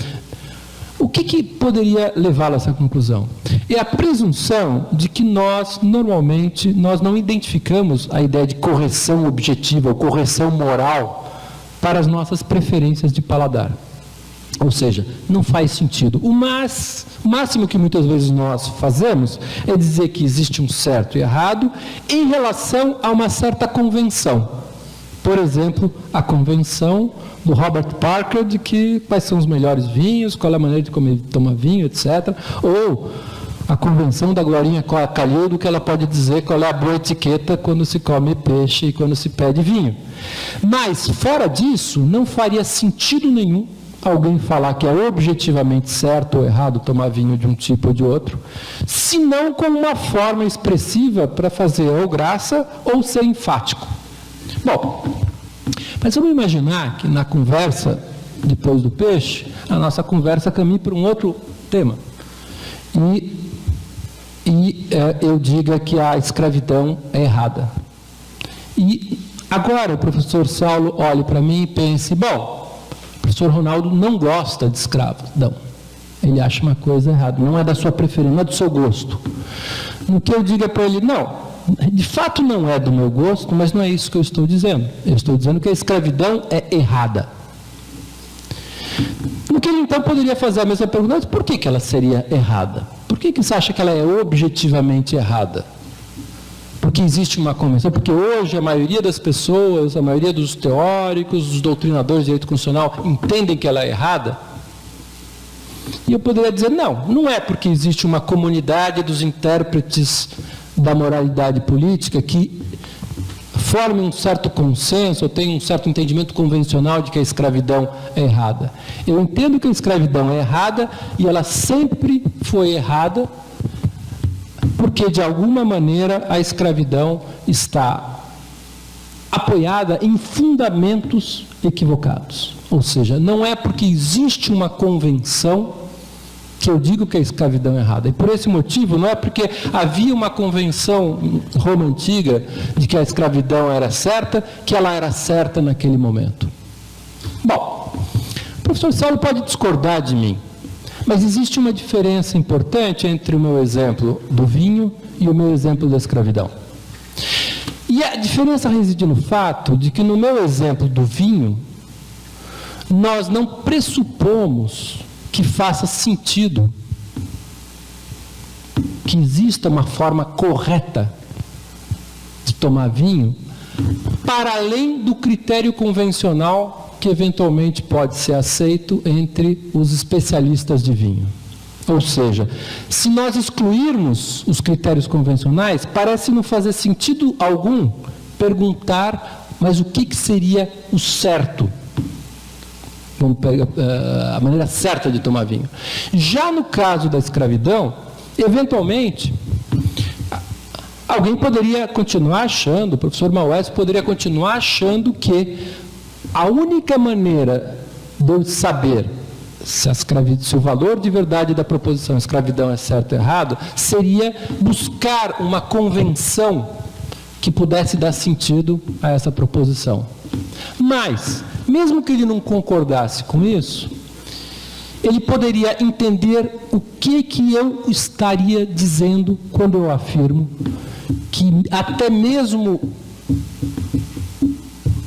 o que poderia levá-lo a essa conclusão? É a presunção de que normalmente, não identificamos a ideia de correção objetiva ou correção moral para as nossas preferências de paladar. Ou seja, não faz sentido. O máximo que muitas vezes nós fazemos é dizer que existe um certo e errado em relação a uma certa convenção. Por exemplo, a convenção do Robert Parker de que quais são os melhores vinhos, qual é a maneira de tomar vinho, etc. Ou a convenção da Glorinha Calheiros, que ela pode dizer qual é a boa etiqueta quando se come peixe e quando se pede vinho. Mas, fora disso, não faria sentido nenhum alguém falar que é objetivamente certo ou errado tomar vinho de um tipo ou de outro, senão como uma forma expressiva para fazer ou graça ou ser enfático. Bom, mas vamos imaginar que na conversa, depois do peixe, a nossa conversa caminhe para um outro tema. Eu diga que a escravidão é errada. E agora o professor Saulo olhe para mim e pense, bom, o professor Ronaldo não gosta de escravos. Não. Ele acha uma coisa errada. Não é da sua preferência, não é do seu gosto. No que eu diga para ele, não, de fato não é do meu gosto, mas não é isso que eu estou dizendo. Eu estou dizendo que a escravidão é errada. No que ele então poderia fazer a mesma pergunta, mas por que ela seria errada? Por que você acha que ela é objetivamente errada? Porque existe uma convenção, porque hoje a maioria das pessoas, a maioria dos teóricos, dos doutrinadores de direito constitucional entendem que ela é errada. E eu poderia dizer, não é porque existe uma comunidade dos intérpretes da moralidade política que forme um certo consenso, ou tem um certo entendimento convencional de que a escravidão é errada. Eu entendo que a escravidão é errada e ela sempre foi errada, porque, de alguma maneira, a escravidão está apoiada em fundamentos equivocados. Ou seja, não é porque existe uma convenção que eu digo que a escravidão é errada. E por esse motivo, não é porque havia uma convenção em Roma Antiga de que a escravidão era certa, que ela era certa naquele momento. Bom, o professor Saulo pode discordar de mim, mas existe uma diferença importante entre o meu exemplo do vinho e o meu exemplo da escravidão. E a diferença reside no fato de que no meu exemplo do vinho, nós não pressupomos que faça sentido que exista uma forma correta de tomar vinho, para além do critério convencional que eventualmente pode ser aceito entre os especialistas de vinho. Ou seja, se nós excluirmos os critérios convencionais, parece não fazer sentido algum perguntar, mas o que seria o certo? Vamos pegar a maneira certa de tomar vinho. Já no caso da escravidão, eventualmente, alguém poderia continuar achando, o professor Maués poderia continuar achando que a única maneira de eu saber se o valor de verdade da proposição escravidão é certo ou errado, seria buscar uma convenção que pudesse dar sentido a essa proposição. Mas, mesmo que ele não concordasse com isso, ele poderia entender o que eu estaria dizendo quando eu afirmo que até mesmo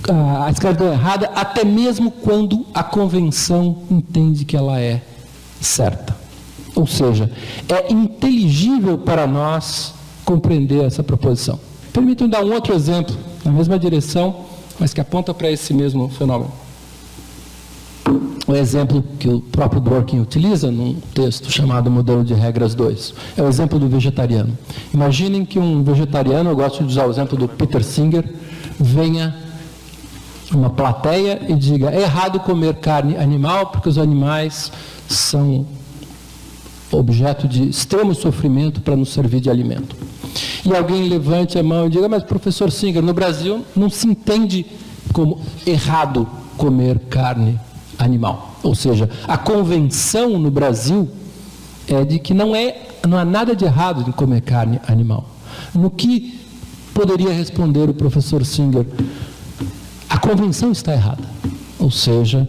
a escravidão é errada, até mesmo quando a convenção entende que ela é certa. Ou seja, é em inteligível para nós compreender essa proposição. Permitam-me dar um outro exemplo, na mesma direção, mas que aponta para esse mesmo fenômeno. O exemplo que o próprio Dworkin utiliza num texto chamado Modelo de Regras 2 é o exemplo do vegetariano. Imaginem que um vegetariano, eu gosto de usar o exemplo do Peter Singer, venha uma plateia e diga: é errado comer carne animal porque os animais são objeto de extremo sofrimento para nos servir de alimento. E alguém levante a mão e diga: mas professor Singer, no Brasil não se entende como errado comer carne animal. Ou seja, a convenção no Brasil é de que não há nada de errado em comer carne animal. No que poderia responder o professor Singer? A convenção está errada. Ou seja,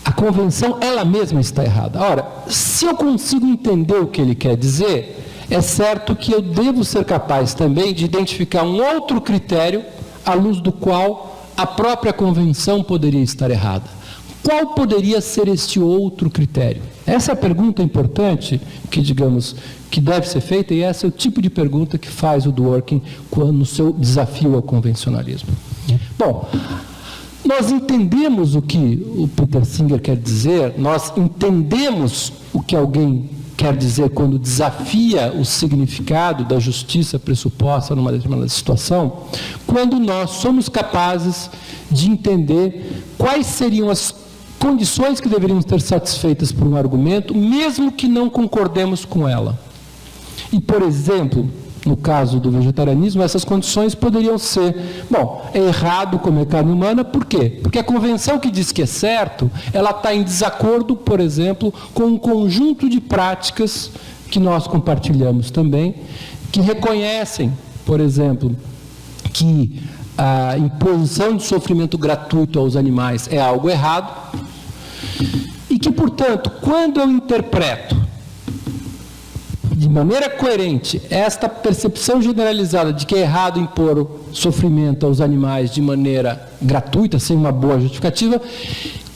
a convenção ela mesma está errada. Ora, se eu consigo entender o que ele quer dizer, é certo que eu devo ser capaz também de identificar um outro critério à luz do qual a própria convenção poderia estar errada. Qual poderia ser este outro critério? Essa é a pergunta importante que, digamos, que deve ser feita, e esse é o tipo de pergunta que faz o Dworkin no seu desafio ao convencionalismo. Bom, nós entendemos o que o Peter Singer quer dizer, nós entendemos o que alguém quer dizer quando desafia o significado da justiça pressuposta numa determinada situação, quando nós somos capazes de entender quais seriam as condições que deveriam ser satisfeitas por um argumento, mesmo que não concordemos com ela. E, por exemplo, no caso do vegetarianismo, essas condições poderiam ser: bom, é errado comer carne humana, por quê? Porque a convenção que diz que é certo, ela está em desacordo, por exemplo, com um conjunto de práticas que nós compartilhamos também, que reconhecem, por exemplo, que a imposição de sofrimento gratuito aos animais é algo errado, e que, portanto, quando eu interpreto de maneira coerente esta percepção generalizada de que é errado impor sofrimento aos animais de maneira gratuita, sem uma boa justificativa,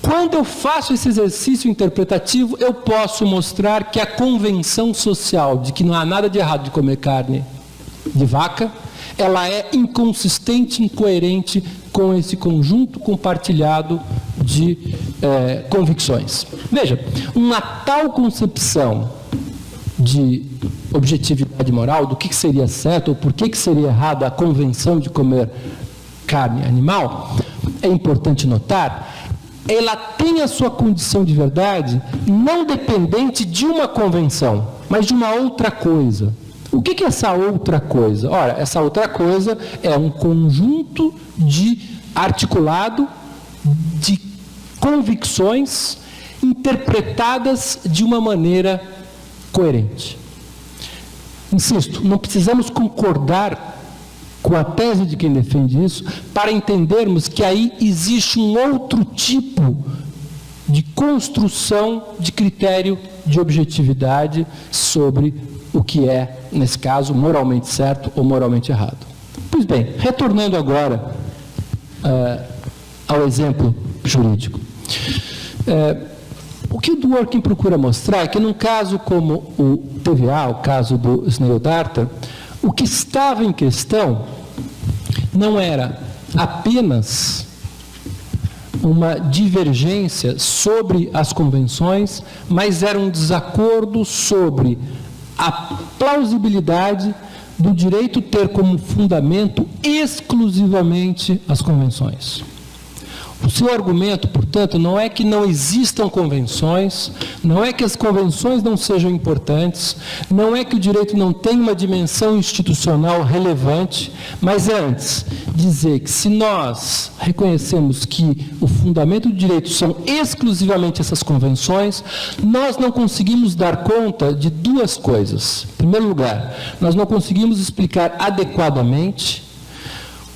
quando eu faço esse exercício interpretativo, eu posso mostrar que a convenção social de que não há nada de errado de comer carne de vaca, ela é inconsistente, incoerente com esse conjunto compartilhado de convicções. Veja, uma tal concepção de objetividade moral, do que seria certo ou por que seria errado a convenção de comer carne animal, é importante notar, ela tem a sua condição de verdade não dependente de uma convenção, mas de uma outra coisa. O que é essa outra coisa? Ora, essa outra coisa é um conjunto articulado de convicções interpretadas de uma maneira coerente. Insisto, não precisamos concordar com a tese de quem defende isso para entendermos que aí existe um outro tipo de construção de critério de objetividade sobre o que é, nesse caso, moralmente certo ou moralmente errado. Pois bem, retornando agora ao exemplo jurídico. O que o Dworkin procura mostrar é que, num caso como o TVA, o caso do Snail Darter, o que estava em questão não era apenas uma divergência sobre as convenções, mas era um desacordo sobre a plausibilidade do direito ter como fundamento exclusivamente as convenções. O seu argumento, portanto, não é que não existam convenções, não é que as convenções não sejam importantes, não é que o direito não tenha uma dimensão institucional relevante, mas é antes dizer que se nós reconhecemos que o fundamento do direito são exclusivamente essas convenções, nós não conseguimos dar conta de duas coisas. Em primeiro lugar, nós não conseguimos explicar adequadamente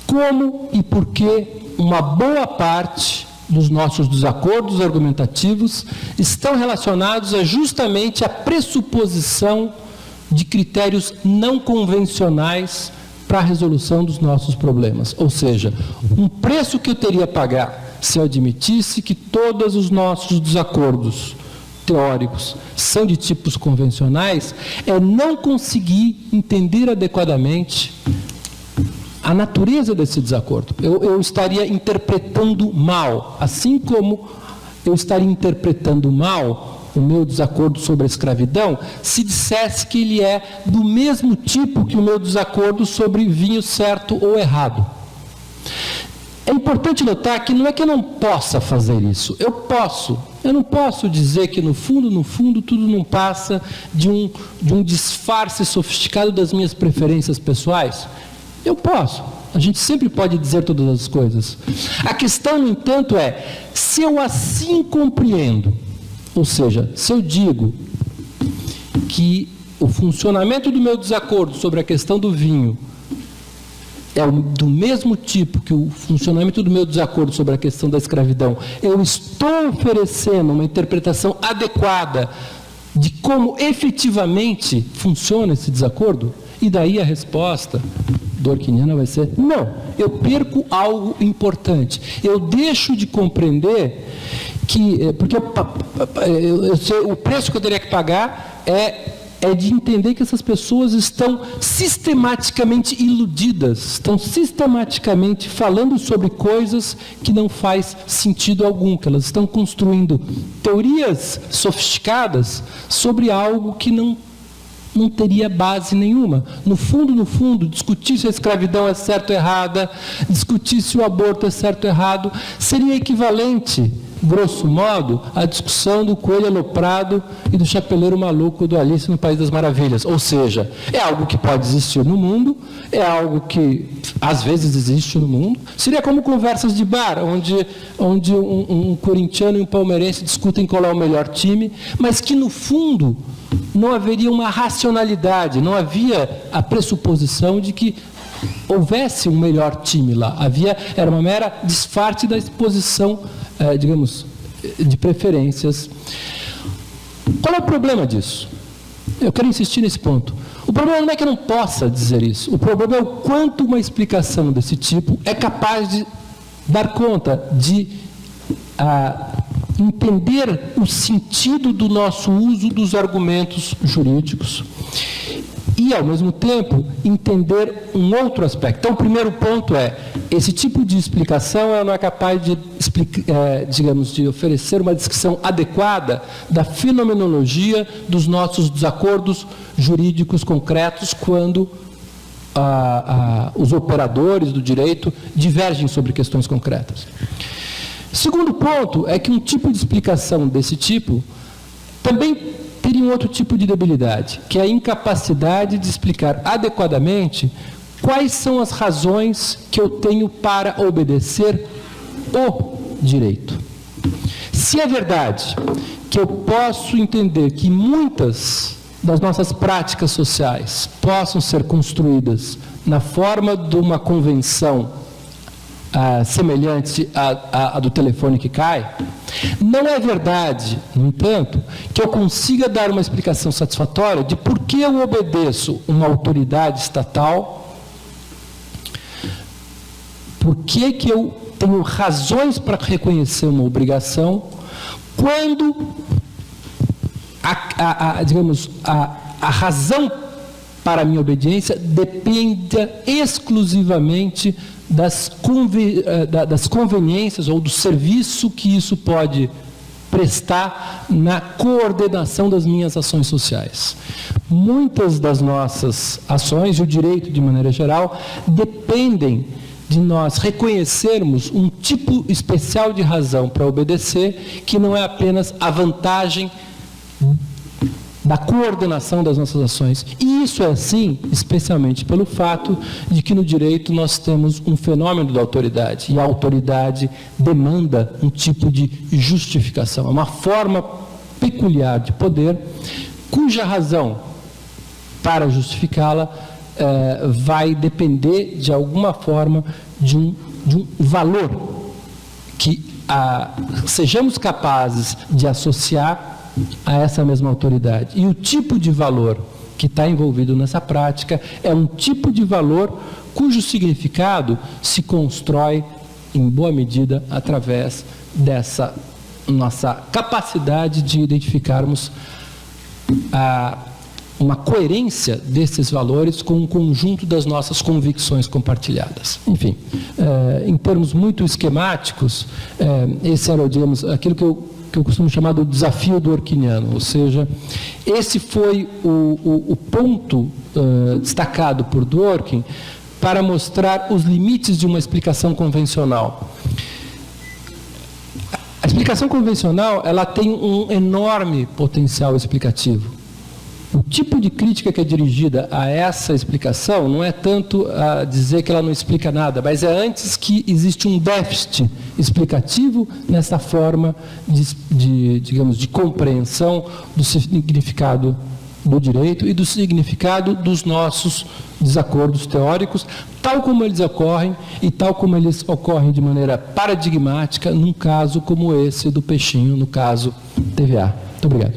como e por que uma boa parte dos nossos desacordos argumentativos estão relacionados justamente à pressuposição de critérios não convencionais para a resolução dos nossos problemas. Ou seja, um preço que eu teria a pagar se eu admitisse que todos os nossos desacordos teóricos são de tipos convencionais, é não conseguir entender adequadamente a natureza desse desacordo. Eu estaria interpretando mal, assim como eu estaria interpretando mal o meu desacordo sobre a escravidão se dissesse que ele é do mesmo tipo que o meu desacordo sobre vinho certo ou errado. É importante notar que não é que eu não possa fazer isso. Eu posso. Eu não posso dizer que no fundo, tudo não passa de um disfarce sofisticado das minhas preferências pessoais. Eu posso. A gente sempre pode dizer todas as coisas. A questão, no entanto, é se eu assim compreendo, ou seja, se eu digo que o funcionamento do meu desacordo sobre a questão do vinho é do mesmo tipo que o funcionamento do meu desacordo sobre a questão da escravidão, eu estou oferecendo uma interpretação adequada de como efetivamente funciona esse desacordo? E daí a resposta dworkiniana vai ser: não, eu perco algo importante. Eu deixo de compreender que, porque o preço que eu teria que pagar é de entender que essas pessoas estão sistematicamente iludidas, estão sistematicamente falando sobre coisas que não faz sentido algum, que elas estão construindo teorias sofisticadas sobre algo que não teria base nenhuma. No fundo, discutir se a escravidão é certa ou errada, discutir se o aborto é certo ou errado, seria equivalente, grosso modo, à discussão do coelho aloprado e do chapeleiro maluco do Alice no País das Maravilhas. Ou seja, é algo que pode existir no mundo, é algo que às vezes existe no mundo. Seria como conversas de bar, onde um corintiano e um palmeirense discutem qual é o melhor time, mas que no fundo não haveria uma racionalidade, não havia a pressuposição de que houvesse um melhor time lá. Era uma mera disfarce da exposição, digamos, de preferências. Qual é o problema disso? Eu quero insistir nesse ponto. O problema não é que eu não possa dizer isso. O problema é o quanto uma explicação desse tipo é capaz de dar conta de entender o sentido do nosso uso dos argumentos jurídicos e, ao mesmo tempo, entender um outro aspecto. Então, o primeiro ponto é: esse tipo de explicação ela não é capaz de, de oferecer uma descrição adequada da fenomenologia dos nossos desacordos jurídicos concretos quando os operadores do direito divergem sobre questões concretas. Segundo ponto é que um tipo de explicação desse tipo também teria um outro tipo de debilidade, que é a incapacidade de explicar adequadamente quais são as razões que eu tenho para obedecer o direito. Se é verdade que eu posso entender que muitas das nossas práticas sociais possam ser construídas na forma de uma convenção semelhante à do telefone que cai, não é verdade, no entanto, que eu consiga dar uma explicação satisfatória de por que eu obedeço uma autoridade estatal, por que eu tenho razões para reconhecer uma obrigação, quando a razão para a minha obediência dependa exclusivamente das conveniências ou do serviço que isso pode prestar na coordenação das minhas ações sociais. Muitas das nossas ações, e o direito de maneira geral, dependem de nós reconhecermos um tipo especial de razão para obedecer, que não é apenas a vantagem da coordenação das nossas ações. E isso é assim, especialmente pelo fato de que no direito nós temos um fenômeno da autoridade, e a autoridade demanda um tipo de justificação, é uma forma peculiar de poder, cuja razão para justificá-la vai depender de alguma forma de um valor que sejamos capazes de associar a essa mesma autoridade. E o tipo de valor que está envolvido nessa prática é um tipo de valor cujo significado se constrói, em boa medida, através dessa nossa capacidade de identificarmos uma coerência desses valores com o conjunto das nossas convicções compartilhadas. Enfim, em termos muito esquemáticos, esse era, digamos, aquilo que eu costumo chamar do desafio dworkiniano, ou seja, esse foi o ponto destacado por Dworkin para mostrar os limites de uma explicação convencional. A explicação convencional, ela tem um enorme potencial explicativo. O tipo de crítica que é dirigida a essa explicação não é tanto a dizer que ela não explica nada, mas é antes que existe um déficit explicativo nessa forma digamos, de compreensão do significado do direito e do significado dos nossos desacordos teóricos, tal como eles ocorrem e tal como eles ocorrem de maneira paradigmática num caso como esse do peixinho, no caso TVA. Muito obrigado.